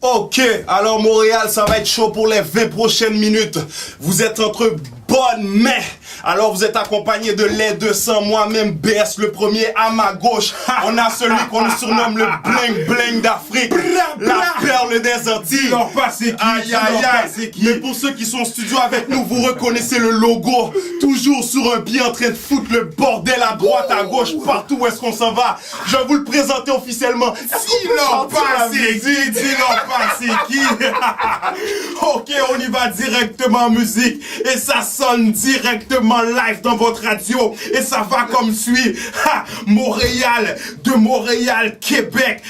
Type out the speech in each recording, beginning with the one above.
Ok, alors Montréal, ça va être chaud pour les 20 prochaines minutes. Vous êtes entre bonnes mains. Alors vous êtes accompagné de les 200, moi-même BS le premier à ma gauche. On a celui qu'on surnomme le bling bling d'Afrique, la perle des Antilles. Aïe aïe aïe. Mais pour ceux qui sont en studio avec nous, vous reconnaissez le logo. Toujours sur un pied en train de foutre le bordel à droite, à gauche, partout où est-ce qu'on s'en va. Je vais vous le présenter officiellement. Dis-leur pas c'est qui. Ok, on y va directement en musique et ça sonne directement live dans votre radio et ça va comme suit. Montréal, de Montréal, Québec,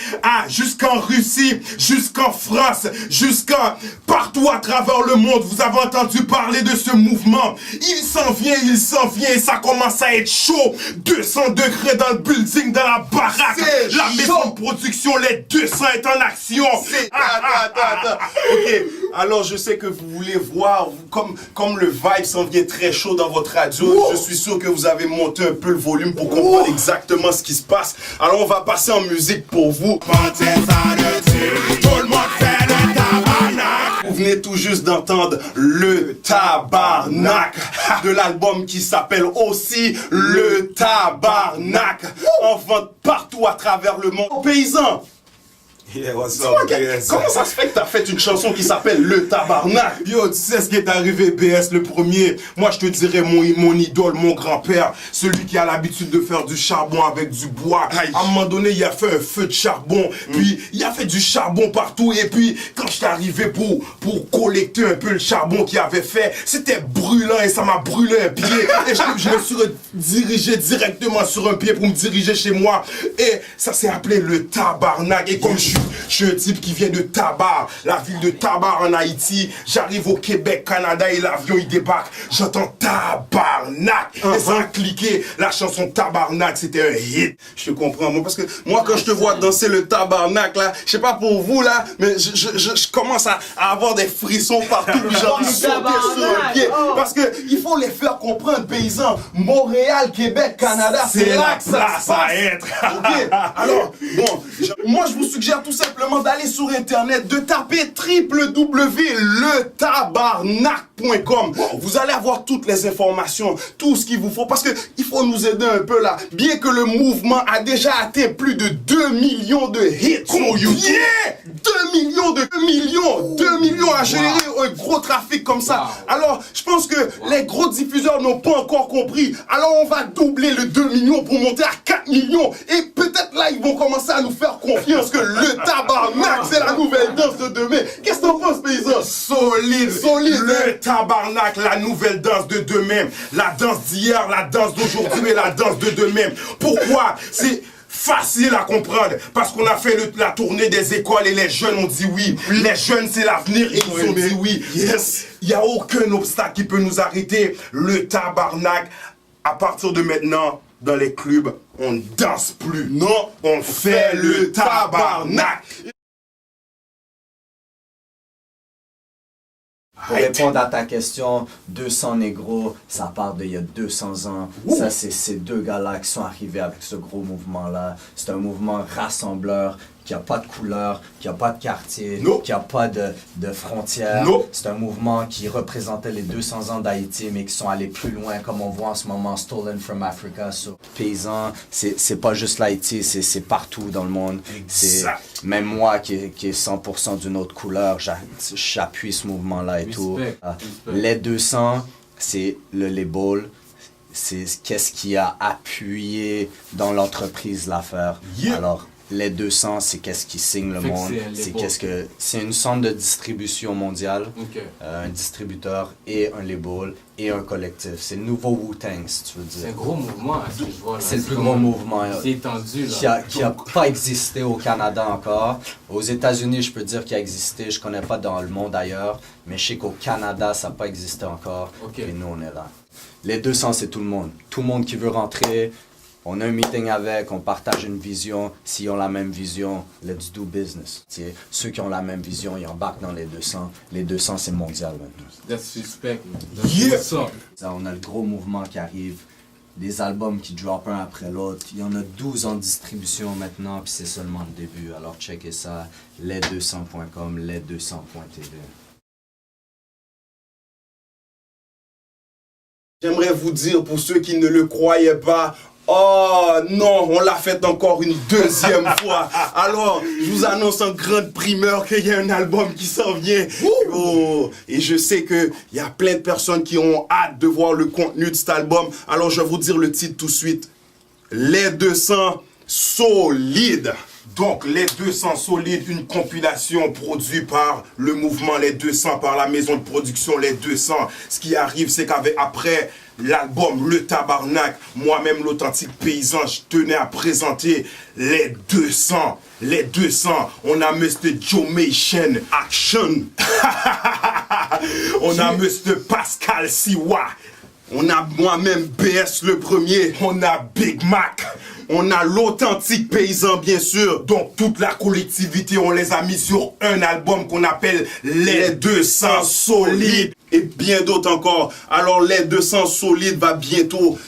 jusqu'en Russie, jusqu'en France, jusqu'en partout à travers le monde. Vous avez entendu parler de ce mouvement. Il s'en vient et ça commence à être chaud. 200 degrés dans le building, dans la baraque. La maison de production, les 200 est en action. Attends. Ok, alors je sais que vous voulez voir, comme le vibe s'en vient très chaud dans votre radio, je suis sûr que vous avez monté un peu le volume pour comprendre exactement ce qui se passe. Alors on va passer en musique pour vous. Tout le monde fait le tabarnak. Vous venez tout juste d'entendre le tabarnak de l'album qui s'appelle aussi le tabarnak, en vente partout à travers le monde. Paysans, Yeah, what's dis-moi, up, BS? comment ça se fait que t'as fait une chanson qui s'appelle le tabarnak? Yo, tu sais ce qui est arrivé, BS, le premier? Moi, je te dirais mon idole, mon grand-père, celui qui a l'habitude de faire du charbon avec du bois. Aïe. À un moment donné, il a fait un feu de charbon, puis il a fait du charbon partout, et puis quand j'étais arrivé pour collecter un peu le charbon qu'il avait fait, c'était brûlant et ça m'a brûlé un pied. Et je me suis dirigé directement sur un pied pour me diriger chez moi, et ça s'est appelé le tabarnak. Et comme je suis un type qui vient de Tabar, la ville de Tabar en Haïti. J'arrive au Québec, Canada et l'avion il débarque. J'entends tabarnak. Et ça a cliqué. La chanson Tabarnak, c'était un hit. Je te comprends, moi, parce que moi, quand je te vois danser le tabarnak, là, je sais pas pour vous, là, mais je commence à avoir des frissons partout, j'ai envie de sauter sur un pied. Parce que il faut les faire comprendre, paysans. Montréal, Québec, Canada, c'est là que ça se passe. être. Ok, alors, bon, moi je vous suggère tout simplement d'aller sur internet, de taper www.letabarnak.com. Vous allez avoir toutes les informations, tout ce qu'il vous faut, parce que il faut nous aider un peu là. Bien que le mouvement a déjà atteint plus de 2 millions de hits sur YouTube. 2 millions à générer un gros trafic comme ça. Alors, je pense que les gros diffuseurs n'ont pas encore compris. Alors, on va doubler le 2 millions pour monter à 4 millions. Et peut-être là, ils vont commencer à nous faire confiance que le tabarnak, c'est la nouvelle danse de demain. Qu'est-ce que t'en penses, paysan? Solide. Le tabarnak, la nouvelle danse de demain. La danse d'hier, la danse d'aujourd'hui et la danse de demain. Pourquoi? C'est facile à comprendre parce qu'on a fait la tournée des écoles et les jeunes ont dit oui. Les jeunes c'est l'avenir et ils ont dit oui. Yes. Il n'y a aucun obstacle qui peut nous arrêter. Le tabarnak, à partir de maintenant, dans les clubs, on ne danse plus. Non, on fait le tabarnak. Pour répondre à ta question, 200 négros, ça part d'il y a 200 ans. Ça, c'est ces deux gars-là qui sont arrivés avec ce gros mouvement-là. C'est un mouvement rassembleur qui n'a pas de couleur, qui n'a pas de quartier, qui n'a pas de frontières. C'est un mouvement qui représentait les 200 ans d'Haïti, mais qui sont allés plus loin, comme on voit en ce moment, Stolen from Africa, sur Paysans. C'est pas juste l'Haïti, c'est partout dans le monde. Même moi qui est 100% d'une autre couleur, j'appuie ce mouvement-là et tout. Les 200, c'est le label. C'est qu'est-ce qui a appuyé dans l'entreprise l'affaire. Alors, les 200, c'est qu'est-ce qui signe le monde. C'est une centre de distribution mondiale, un distributeur et un label et un collectif. C'est le nouveau Wu-Tang, si tu veux dire. C'est un gros mouvement, à ce que je vois. C'est le plus gros mouvement. C'est étendu, là. Qui a pas existé au Canada encore. Aux États-Unis, je peux dire qu'il a existé. Je connais pas dans le monde ailleurs, mais je sais qu'au Canada, ça n'a pas existé encore. Et nous, on est là. Les 200, c'est tout le monde. Tout le monde qui veut rentrer. On a un meeting avec, on partage une vision. S'ils ont la même vision, let's do business. T'sais, ceux qui ont la même vision, ils embarquent dans les 200. Les 200, c'est mondial maintenant. That's respect, man. That's what's up. On a le gros mouvement qui arrive. des albums qui drop un après l'autre. Il y en a 12 en distribution maintenant, puis c'est seulement le début. Alors checkez ça, les200.com, les200.tv. J'aimerais vous dire, pour ceux qui ne le croyaient pas, oh non, on l'a fait encore une deuxième fois. Alors, je vous annonce en grande primeur qu'il y a un album qui s'en vient. Oh, et je sais qu'il y a plein de personnes qui ont hâte de voir le contenu de cet album. Alors, je vais vous dire le titre tout de suite. Les 200 solides. Donc, les 200 solides, une compilation produite par le mouvement Les 200, par la maison de production Les 200. Ce qui arrive, c'est qu'après l'album Le Tabarnak, moi-même, l'authentique paysan, je tenais à présenter Les 200. Les 200, on a Mr. Jomation Action. On a Mr. Pascal Siwa. On a moi-même BS le premier. On a Big Mac. On a l'authentique paysan, bien sûr. Donc, toute la collectivité, on les a mis sur un album qu'on appelle Les 200 solides. Et bien d'autres encore. Alors, les 200 solides va bientôt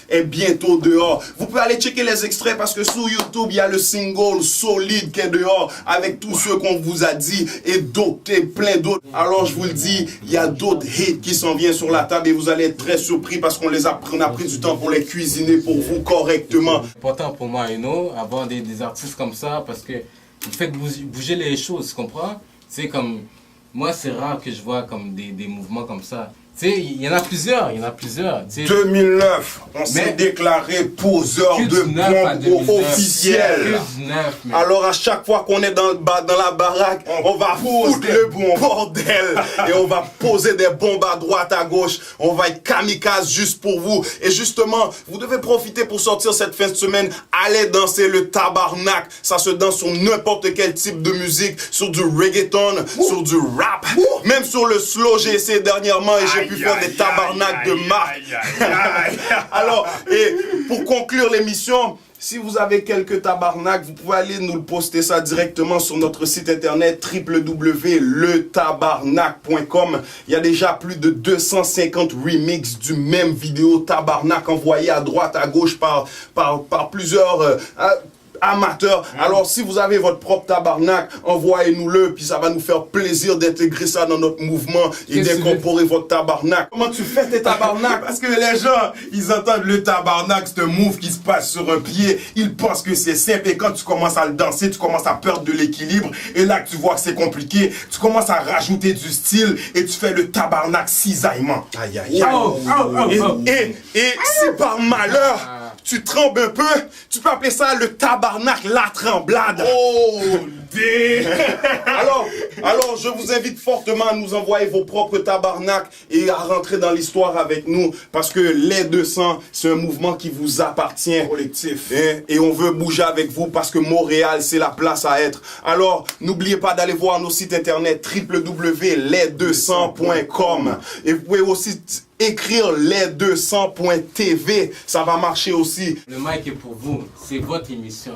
dehors. Vous pouvez aller checker les extraits parce que sur YouTube, il y a le single solide qui est dehors avec tous ceux qu'on vous a dit et d'autres, et plein d'autres. Alors, je vous le dis, il y a d'autres hits qui s'en viennent sur la table et vous allez être très surpris parce qu'on a pris du temps pour les cuisiner pour vous correctement. C'est important pour moi, avoir des artistes comme ça parce que vous faites bouger les choses, tu comprends? C'est comme... Moi, c'est rare que je vois comme des mouvements comme ça. Tu sais, il y en a plusieurs. 2009, on s'est déclaré poseur de bombes officiel. Alors à chaque fois qu'on est dans la baraque, on va foutre le bordel et on va poser des bombes à droite, à gauche. On va être kamikaze juste pour vous. Et justement, vous devez profiter pour sortir cette fin de semaine. Allez danser le tabarnak. Ça se danse sur n'importe quel type de musique, sur du reggaeton, sur du rap, même sur le slow. J'ai essayé dernièrement et j'ai pu faire des tabarnaks de marque. Alors, et pour conclure l'émission, si vous avez quelques tabarnaks, vous pouvez aller nous le poster ça directement sur notre site internet www.letabarnak.com. Il y a déjà plus de 250 remixes du même vidéo tabarnak envoyé à droite, à gauche par plusieurs... amateurs. Alors, si vous avez votre propre tabarnak, envoyez-nous-le, puis ça va nous faire plaisir d'intégrer ça dans notre mouvement et d'incorporer votre tabarnak. Comment tu fais tes tabarnaks? Parce que les gens, ils entendent le tabarnak, c'est un move qui se passe sur un pied. Ils pensent que c'est simple et quand tu commences à le danser, tu commences à perdre de l'équilibre. Et là que tu vois que c'est compliqué, tu commences à rajouter du style et tu fais le tabarnak cisaillement. Aïe, aïe, aïe. Et si par malheur, tu trembles un peu, tu peux appeler ça le tabarnak, la tremblade. Oh, alors, je vous invite fortement à nous envoyer vos propres tabarnaks et à rentrer dans l'histoire avec nous parce que les 200, c'est un mouvement qui vous appartient. Collectif. Et on veut bouger avec vous parce que Montréal, c'est la place à être. Alors, n'oubliez pas d'aller voir nos sites internet www.les200.com et vous pouvez aussi écrire les200.tv, ça va marcher aussi. Le mic est pour vous, c'est votre émission,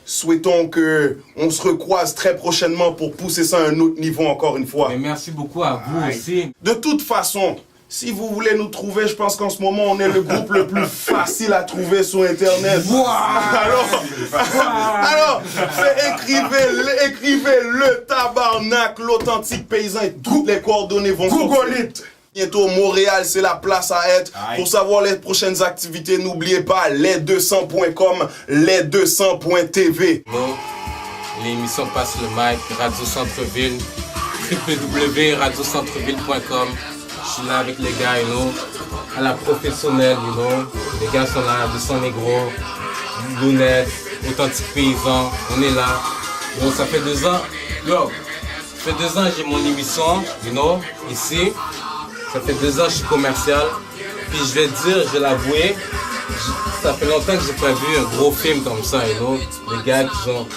Souhaitons que on se recroise très prochainement pour pousser ça à un autre niveau encore une fois. Mais merci beaucoup à vous aussi. De toute façon, si vous voulez nous trouver, je pense qu'en ce moment, on est le groupe le plus facile à trouver sur Internet. Alors, écrivez le tabarnak, l'authentique paysan et toutes les coordonnées vont Google it. Bientôt, Montréal, c'est la place à être. Pour savoir les prochaines activités, n'oubliez pas les200.com, les200.tv. L'émission Passe le mic, Radio Centre-Ville, www.radiocentreville.com. Je suis là avec les gars, à la professionnelle, Les gars sont là, 200 négros, lunettes, authentique paysan, on est là. Donc ça fait 2 ans, ça fait 2 ans j'ai mon émission, ici. Ça fait 2 ans que je suis commercial. Puis je vais l'avouer, ça fait longtemps que j'ai pas vu un gros film comme ça, Les gars qui ont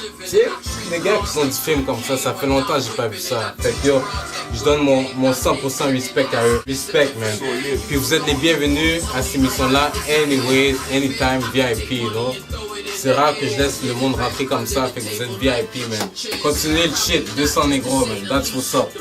du film comme ça fait longtemps que j'ai pas vu ça. Fait que je donne mon 100% respect à eux. Respect, man. Puis vous êtes les bienvenus à cette émission-là, anyways, anytime, VIP, C'est rare que je laisse le monde rentrer comme ça, fait que vous êtes VIP, man. Continuez le shit, 200 négros, man. That's what's up.